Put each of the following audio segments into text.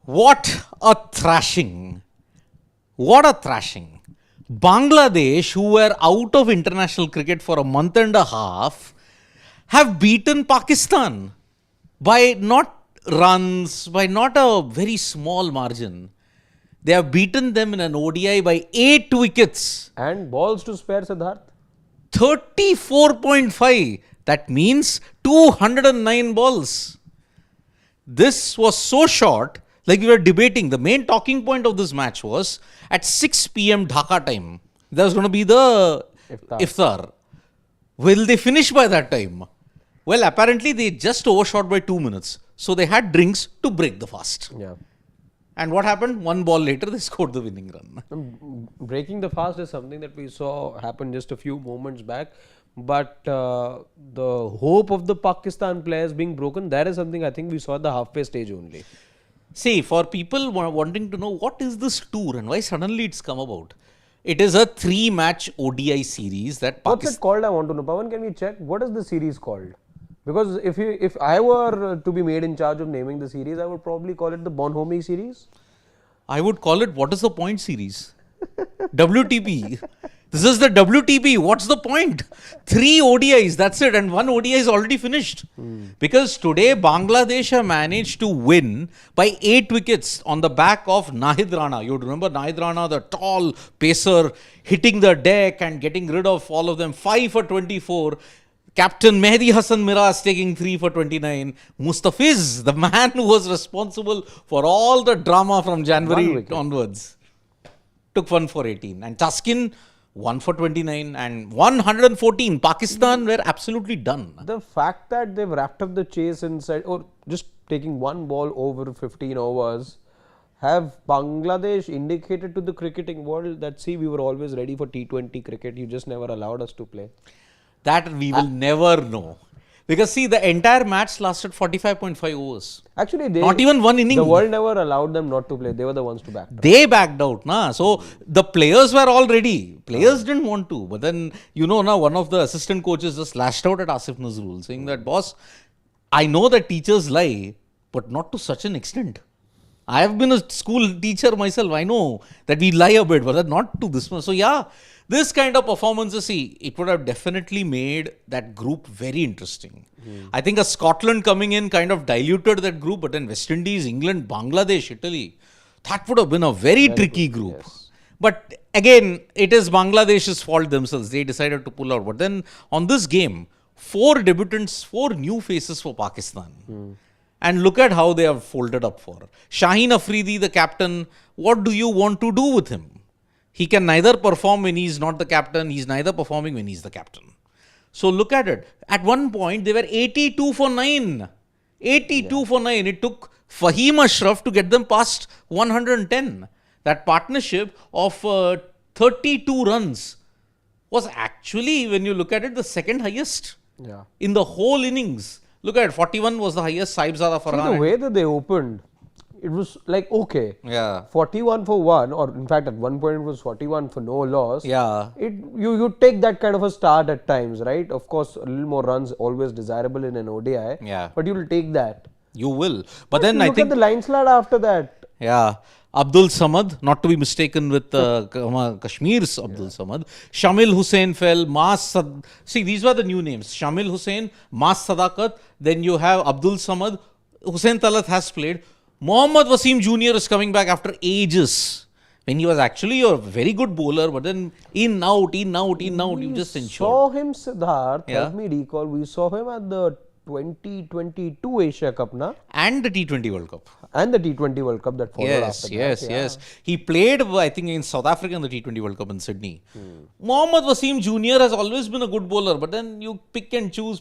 What a thrashing. What a thrashing. Bangladesh, who were out of international cricket for a month and a half, have beaten Pakistan by not runs, by not a very small margin. They have beaten them in an ODI by 8 wickets. And balls to spare, Siddharth. 34.5. That means 209 balls. This was so short, like we were debating. The main talking point of this match was at 6 p.m. Dhaka time. There was going to be the iftar. Will they finish by that time? Well, apparently they just overshot by 2 minutes. So they had drinks to break the fast. Yeah. And what happened? One ball later, they scored the winning run. Breaking the fast is something that we saw happen just a few moments back. But the hope of the Pakistan players being broken, that is something I think we saw at the halfway stage only. See, for people wanting to know what is this tour and why suddenly it's come about, it is a 3-match ODI series that Pakistan... What's it called? I want to know. Pawan, can we check? What is the series called? Because if I were to be made in charge of naming the series, I would probably call it the Bonhomie series. I would call it what is the point series? WTP. This is the WTP. What's the point? 3 ODIs, that's it. And 1 ODI is already finished. Because today Bangladesh have managed to win by 8 wickets on the back of Nahid Rana. You would remember Nahid Rana, the tall pacer, hitting the deck and getting rid of all of them. 5 for 24. Captain Nahid Hasan Miraz taking 3 for 29. Mustafiz, the man who was responsible for all the drama from January onwards, took 1 for 18. And Taskin, 1 for 29 and 114. Pakistan were absolutely done. The fact that they've wrapped up the chase inside, or just taking 1 ball over 15 overs, have Bangladesh indicated to the cricketing world that, see, we were always ready for T20 cricket, you just never allowed us to play? That we will never know. Because see, the entire match lasted 45.5 overs. Actually, not even 1 inning. The world never allowed them not to play. They were the ones to back. They backed out. Nah. So, the players were all ready. Players didn't want to. But then, you know, now one of the assistant coaches just lashed out at Asif Nazrul, saying that, boss, I know that teachers lie, but not to such an extent. I have been a school teacher myself. I know that we lie a bit, but not to this much. So, yeah, this kind of performances, see, it would have definitely made that group very interesting. I think a Scotland coming in kind of diluted that group, but then West Indies, England, Bangladesh, Italy, that would have been a very tricky group. Yes. But again, it is Bangladesh's fault themselves. They decided to pull out. But then on this game, 4 debutants, 4 new faces for Pakistan. And look at how they have folded up for. Shaheen Afridi, the captain, what do you want to do with him? He can neither perform when he's not the captain, he's neither performing when he's the captain. So look at it. At one point, they were 82 for 9. 82 for 9. It took Fahim Ashraf to get them past 110. That partnership of 32 runs was actually, when you look at it, the second highest in the whole innings. Look at it, 41 was the highest, Saibzada Farhan. See, the way that they opened, it was like, okay, 41 for 1, or in fact at one point it was 41 for no loss. Yeah. You take that kind of a start at times, right? Of course, a little more runs always desirable in an ODI. Yeah. But you will take that. You will. But then I think... Look at the line slide after that. Yeah. Abdul Samad, not to be mistaken with Kashmir's Abdul Samad. Shamil Hussain fell. See, these were the new names. Shamil Hussain, Mas Sadakat. Then you have Abdul Samad. Hussain Talat has played. Mohammad Wasim Jr. is coming back after ages. When he was actually a very good bowler, but then in, out, you just ensure. We saw him, Siddharth, let me recall, we saw him at the 2022 Asia Cup, na? And the T20 World Cup. And the T20 World Cup that followed after that. Yes. He played, I think, in South Africa in the T20 World Cup in Sydney. Mohammad Wasim Jr. has always been a good bowler, but then you pick and choose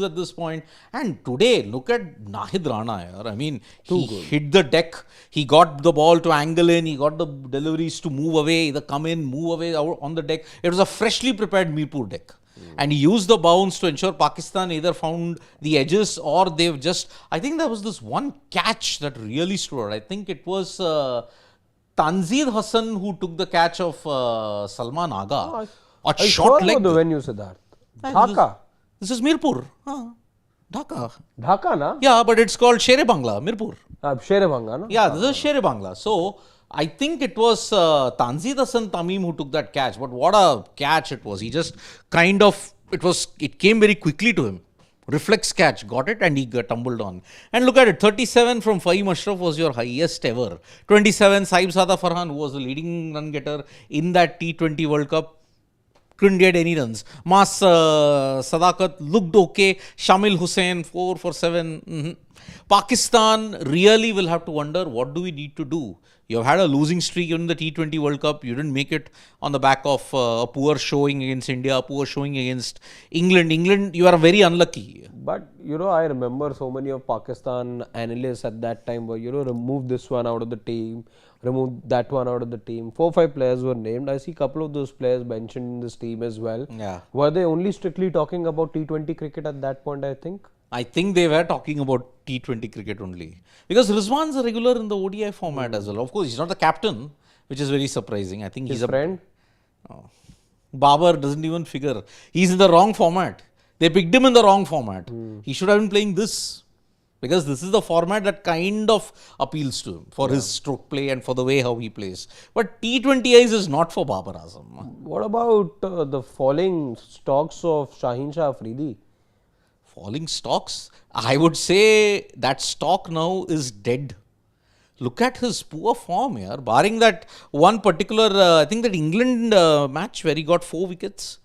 at this point. And today, look at Nahid Rana. I mean, he hit the deck. He got the ball to angle in. He got the deliveries to move away, either come in, move away out on the deck. It was a freshly prepared Mirpur deck. And he used the bounce to ensure Pakistan either found the edges or they've just... I think there was this one catch that really stood out. I think it was Tanzid Hasan who took the catch of Salman Agha. A shot like the venue, Siddharth. Dhaka. This is Mirpur. Dhaka. Dhaka, na? Yeah, but it's called Shere Bangla, Mirpur. Shere Banga, no? Yeah, this is Shere Bangla. So I think it was Tanzid Hasan Tamim who took that catch. But what a catch it was. He just kind of, it came very quickly to him. Reflex catch, got it, and he got tumbled on. And look at it, 37 from Fahim Ashraf was your highest ever. 27, Saib Sada Farhan, who was the leading run getter in that T20 World Cup, couldn't get any runs. Mas Sadakat looked okay. Shamil Hussain, 4 for 7. Pakistan really will have to wonder, what do we need to do? You have had a losing streak in the T20 World Cup. You didn't make it on the back of a poor showing against India, a poor showing against England. England, you are very unlucky. But, I remember so many of Pakistan analysts at that time were, remove this one out of the team, remove that one out of the team. 4-5 players were named. I see a couple of those players mentioned in this team as well. Yeah. Were they only strictly talking about T20 cricket at that point, I think? I think they were talking about T20 cricket only. Because Rizwan's a regular in the ODI format as well. Of course, he's not the captain, which is very surprising. I think His he's a friend? Babar doesn't even figure. He's in the wrong format. They picked him in the wrong format. He should have been playing this. Because this is the format that kind of appeals to him for his stroke play and for the way how he plays. But T20Is is not for Babar Azam. What about the falling stocks of Shaheen Shah Afridi? Falling stocks? I would say that stock now is dead. Look at his poor form here. Barring that one particular, I think that England match where he got 4 wickets,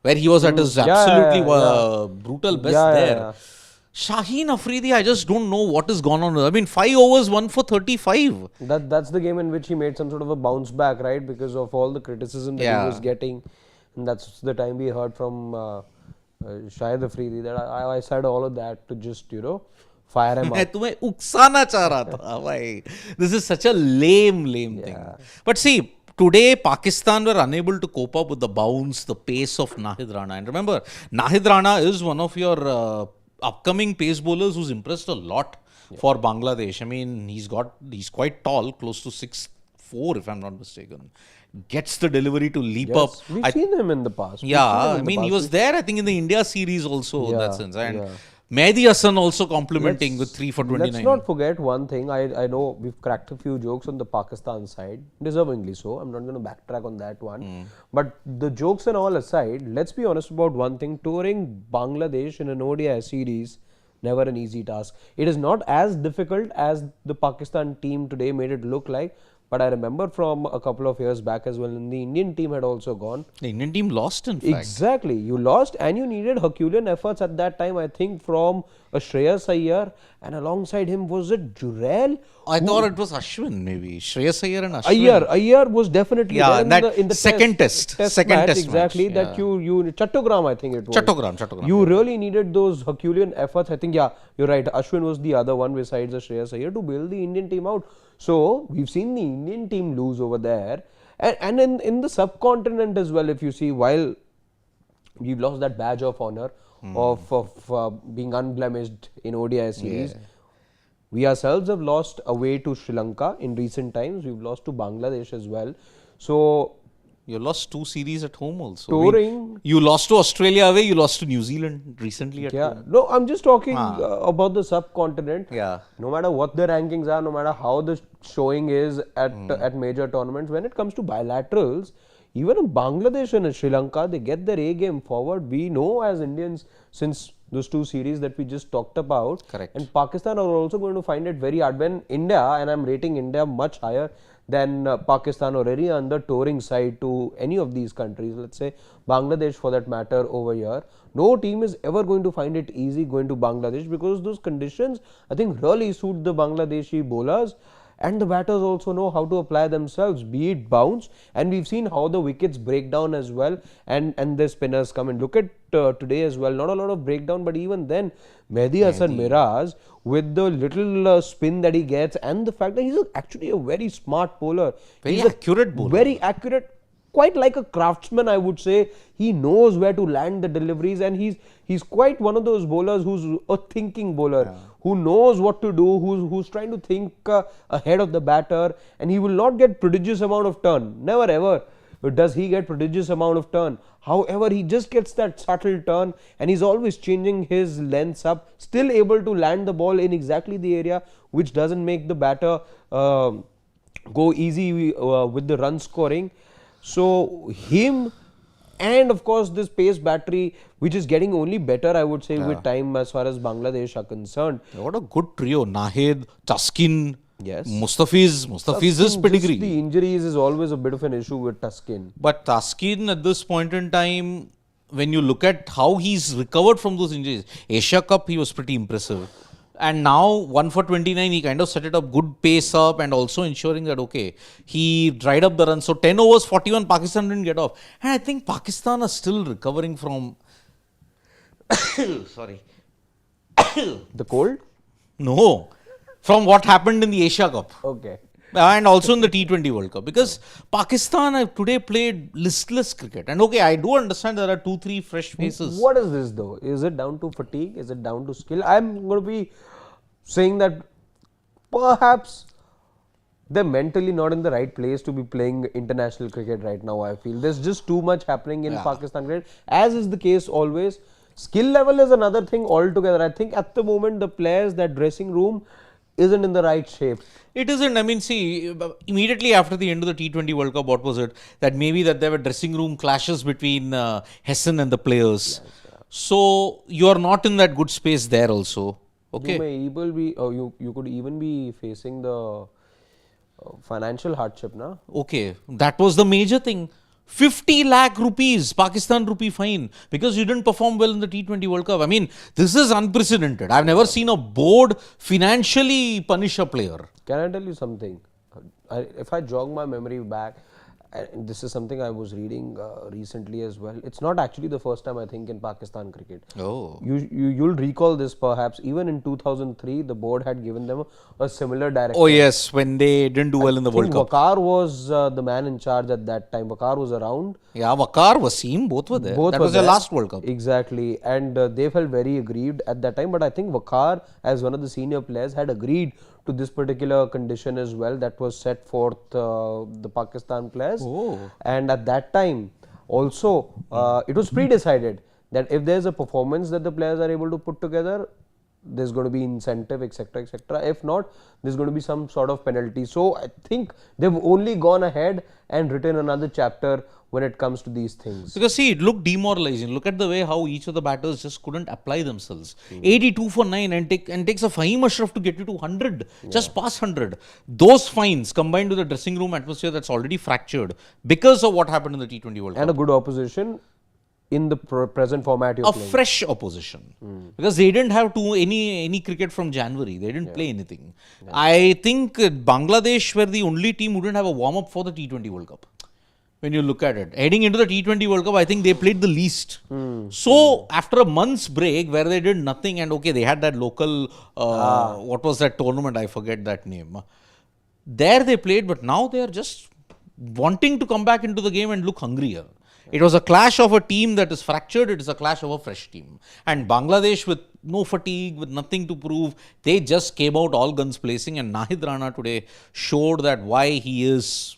where he was at his absolutely brutal best there. Shaheen Afridi, I just don't know what has gone on. I mean, 5 overs, 1 for 35. That's the game in which he made some sort of a bounce back, right? Because of all the criticism that he was getting. And that's the time we heard from Shahid Afridi that I said all of that to just, fire him up. तुम्हें उकसाना चाह रहा था भाई. This is such a lame thing. But see, today Pakistan were unable to cope up with the bounce, the pace of Nahid Rana. And remember, Nahid Rana is one of your upcoming pace bowlers who's impressed a lot for Bangladesh. I mean, he's quite tall, close to 6'4" if I'm not mistaken. Gets the delivery to leap up. We've seen him in the past. Yeah, I mean, he was there, I think, in the India series also in that sense. And Nahid Hasan also complimenting with 3 for 29. Let's not forget one thing. I know we've cracked a few jokes on the Pakistan side, deservingly so. I'm not going to backtrack on that one. But the jokes and all aside, let's be honest about one thing. Touring Bangladesh in an ODI series, never an easy task. It is not as difficult as the Pakistan team today made it look like. But I remember from a couple of years back as well, and the Indian team had also gone. The Indian team lost, in fact. Exactly. You lost and you needed Herculean efforts at that time, I think, from a Shreyas Iyer, and alongside him, was it Jurel? I thought it was Ashwin, maybe. Shreyas Iyer and Ashwin. Iyer was definitely there in the second test match, exactly, that you Chattogram, I think it was. Chattogram. You really needed those Herculean efforts. I think, you're right. Ashwin was the other one besides the Shreyas Iyer to build the Indian team out. So, we've seen the Indian team lose over there. And in the subcontinent as well, if you see, while we've lost that badge of honor of being unblemished in ODI series, we ourselves have lost away to Sri Lanka in recent times. We've lost to Bangladesh as well. So, you lost 2 series at home also. Touring. You lost to Australia away, you lost to New Zealand recently at home. No, I'm just talking about the subcontinent. Yeah. No matter what the rankings are, no matter how the showing is at major tournaments, when it comes to bilaterals, even in Bangladesh and in Sri Lanka, they get their A game forward. We know as Indians, since those 2 series that we just talked about. Correct. And Pakistan are also going to find it very hard. When India, and I'm rating India much higher than Pakistan or any other touring side to any of these countries, let's say Bangladesh for that matter over here, no team is ever going to find it easy going to Bangladesh, because those conditions, I think, really suit the Bangladeshi bowlers. And the batters also know how to apply themselves, be it bounce, and we've seen how the wickets break down as well, and the spinners come in. Look at today as well, not a lot of breakdown, but even then, Mehdi Hasan Miraz, with the little spin that he gets, and the fact that he's actually a very smart bowler. Very accurate bowler. Very accurate. Quite like a craftsman, I would say. He knows where to land the deliveries, and he's quite one of those bowlers who's a thinking bowler, who knows what to do, who's trying to think ahead of the batter, and he will not get prodigious amount of turn. Never ever. does he get prodigious amount of turn? However, he just gets that subtle turn and he's always changing his lengths up, still able to land the ball in exactly the area which doesn't make the batter go easy with the run scoring. So him, and of course this pace battery which is getting only better, I would say, with time as far as Bangladesh are concerned. What a good trio. Nahid, Taskin, Yes. Mustafiz his pedigree. Just the injuries is always a bit of an issue with Taskin. But Taskin at this point in time, when you look at how he's recovered from those injuries, Asia Cup he was pretty impressive. And now 1 for 29, he kind of set it up, good pace up, and also ensuring that, okay, he dried up the run. So 10 overs, 41, Pakistan didn't get off. And I think Pakistan are still recovering from, sorry. The cold? No, from what happened in the Asia Cup. Okay. And also in the T20 World Cup, because Pakistan have today played listless cricket. And okay, I do understand there are 2-3 fresh faces. What is this though? Is it down to fatigue? Is it down to skill? I'm going to be saying that perhaps they're mentally not in the right place to be playing international cricket right now. I feel there's just too much happening in Pakistan cricket, as is the case always. Skill level is another thing altogether. I think at the moment the players, that dressing room isn't in the right shape. It isn't. I mean, see, immediately after the end of the T20 World Cup, what was it? That maybe that there were dressing room clashes between Hasan and the players. Yes, yeah. So you are not in that good space there also. Okay. You may even be, you could even be facing the financial hardship, na? Okay, that was the major thing. 50 lakh rupees, Pakistan rupee fine, because you didn't perform well in the T20 World Cup. I mean, this is unprecedented. I've never seen a board financially punish a player. Can I tell you something? If I jog my memory back, and this is something I was reading recently as well. It's not actually the first time, I think, in Pakistan cricket. Oh. You'll recall this perhaps. Even in 2003, the board had given them a similar direction. Oh yes, when they didn't do well in the World Cup. Waqar was the man in charge at that time. Waqar was around. Yeah, Waqar, Wasim, both were there. That was their last World Cup. Exactly. And they felt very aggrieved at that time. But I think Waqar, as one of the senior players, had agreed to this particular condition as well that was set forth the Pakistan players. Oh. And at that time also it was pre-decided that if there's a performance that the players are able to put together, there's going to be incentive, etc., etc. If not, there's going to be some sort of penalty. So I think they've only gone ahead and written another chapter when it comes to these things. Because see, it looked demoralizing. Look at the way how each of the batters just couldn't apply themselves. 82 for 9 and takes a Fahim Ashraf to get you to 100, just past 100. Those fines combined with the dressing room atmosphere that's already fractured because of what happened in the T20 World Cup. And a good opposition in the present format you're playing. A fresh opposition. Because they didn't have any cricket from January. They didn't play anything. I think Bangladesh were the only team who didn't have a warm-up for the T20 World Cup. When you look at it, heading into the T20 World Cup, I think they played the least. So after a month's break where they did nothing, and okay, they had that local, what was that tournament? I forget that name. There they played, but now they are just wanting to come back into the game and look hungrier. It was a clash of a team that is fractured. It is a clash of a fresh team. And Bangladesh, with no fatigue, with nothing to prove, they just came out all guns blazing. And Nahid Rana today showed that why he is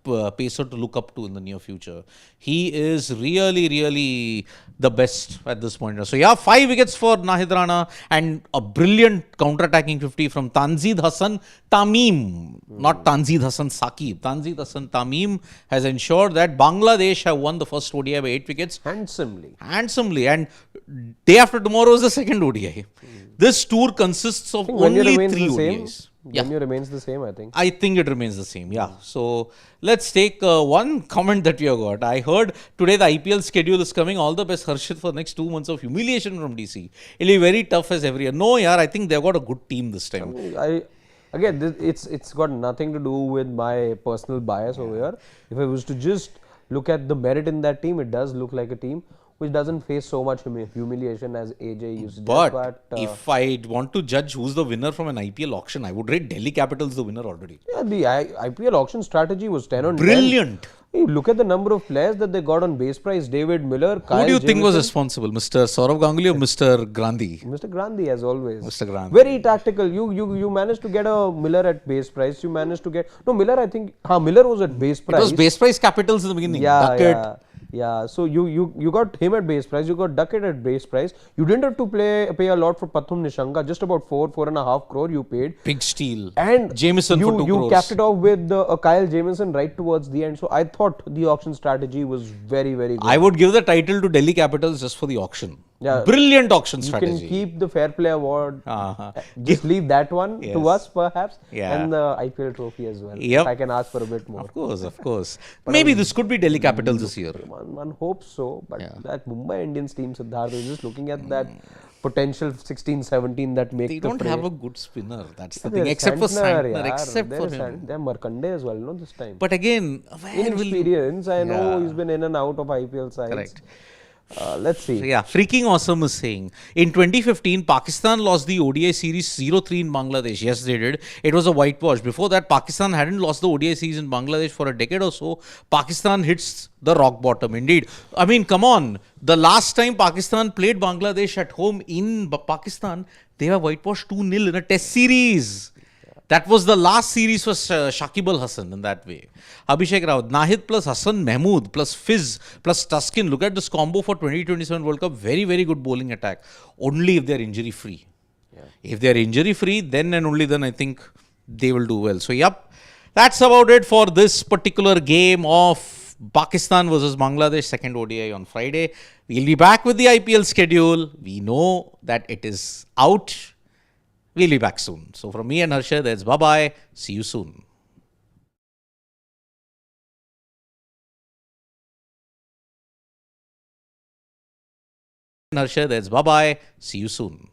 a pacer to look up to in the near future. He is really, really the best at this point. So yeah, 5 wickets for Nahid Rana and a brilliant counter-attacking 50 from Tanzid Hasan Tamim. Not Tanzid Hasan Saqib. Tanzid Hasan Tamim has ensured that Bangladesh have won the first ODI by 8 wickets. Handsomely. And day after tomorrow is the second ODI. This tour consists of only 3 ODIs. Venue remains the same, I think. I think it remains the same, yeah. So, let's take one comment that we have got. I heard today the IPL schedule is coming. All the best, Harshit, for the next 2 months of humiliation from DC. It'll be very tough as every year. No, yeah, I think they've got a good team this time. Again, it's got nothing to do with my personal bias over here. If I was to just look at the merit in that team, it does look like a team which doesn't face so much humiliation as AJ used to. But if I want to judge who's the winner from an IPL auction, I would rate Delhi Capitals the winner already. Yeah, the IPL auction strategy was 10 on 10. Brilliant. You look at the number of players that they got on base price. David Miller, Kyle Who do you think was Jamieson, responsible, Mr. Saurav Ganguly or Mr. Grandhi? Mr. Grandhi, as always. Mr. Grandhi. Very tactical. You managed to get a Miller at base price. You managed to get Miller. I think Miller was at base price. It was base price capitals in the beginning. Yeah, Duckett. yeah. So you got him at base price. You got Duckett at base price. You didn't have to pay a lot for Pathum Nishanka. Just about 4.5 crore you paid. Big steal. And Jameson for 2 you crores. capped it off with Kyle Jamieson right towards the end. So I thought the auction strategy was very, very good. I would give the title to Delhi Capitals just for the auction. Yeah. Brilliant auction You strategy. can keep the fair play award. Uh-huh. Just leave that one Yes. to us, perhaps, Yeah. and the IPL trophy as well. Yep. If I can ask for a bit more. Of course, of course. Maybe this could be Delhi Capitals this year. One hopes so, but that Mumbai Indians team, Siddharth, is just looking at that potential 16-17 that make They the don't fray. have a good spinner. That's the There's thing. Except for Santner, Santner. yaar. Except for There's him. They have Markande as well, no, this time. But again, where will you... Inexperience, I know Yeah. he's been in and out of IPL sides. Correct. Let's see. Yeah, freaking awesome is saying. In 2015, Pakistan lost the ODI series 0-3 in Bangladesh. Yes, they did. It was a whitewash. Before that, Pakistan hadn't lost the ODI series in Bangladesh for a decade or so. Pakistan hits the rock bottom, indeed. I mean, come on. The last time Pakistan played Bangladesh at home in Pakistan, they were whitewashed 2-0 in a test series. That was the last series for Shakib Al Hasan in that way. Abhishek Rao, Nahid plus Hassan Mahmood plus Fizz plus Tuskin. Look at this combo for 2027 World Cup. Very, very good bowling attack. Only if they are injury free. Yeah. If they are injury free, then and only then I think they will do well. So, yep, that's about it for this particular game of Pakistan versus Bangladesh, second ODI on Friday. We'll be back with the IPL schedule. We know that it is out. We'll be back soon. So from me and Harsha, that's bye-bye. See you soon. Harsha, that's bye-bye. See you soon.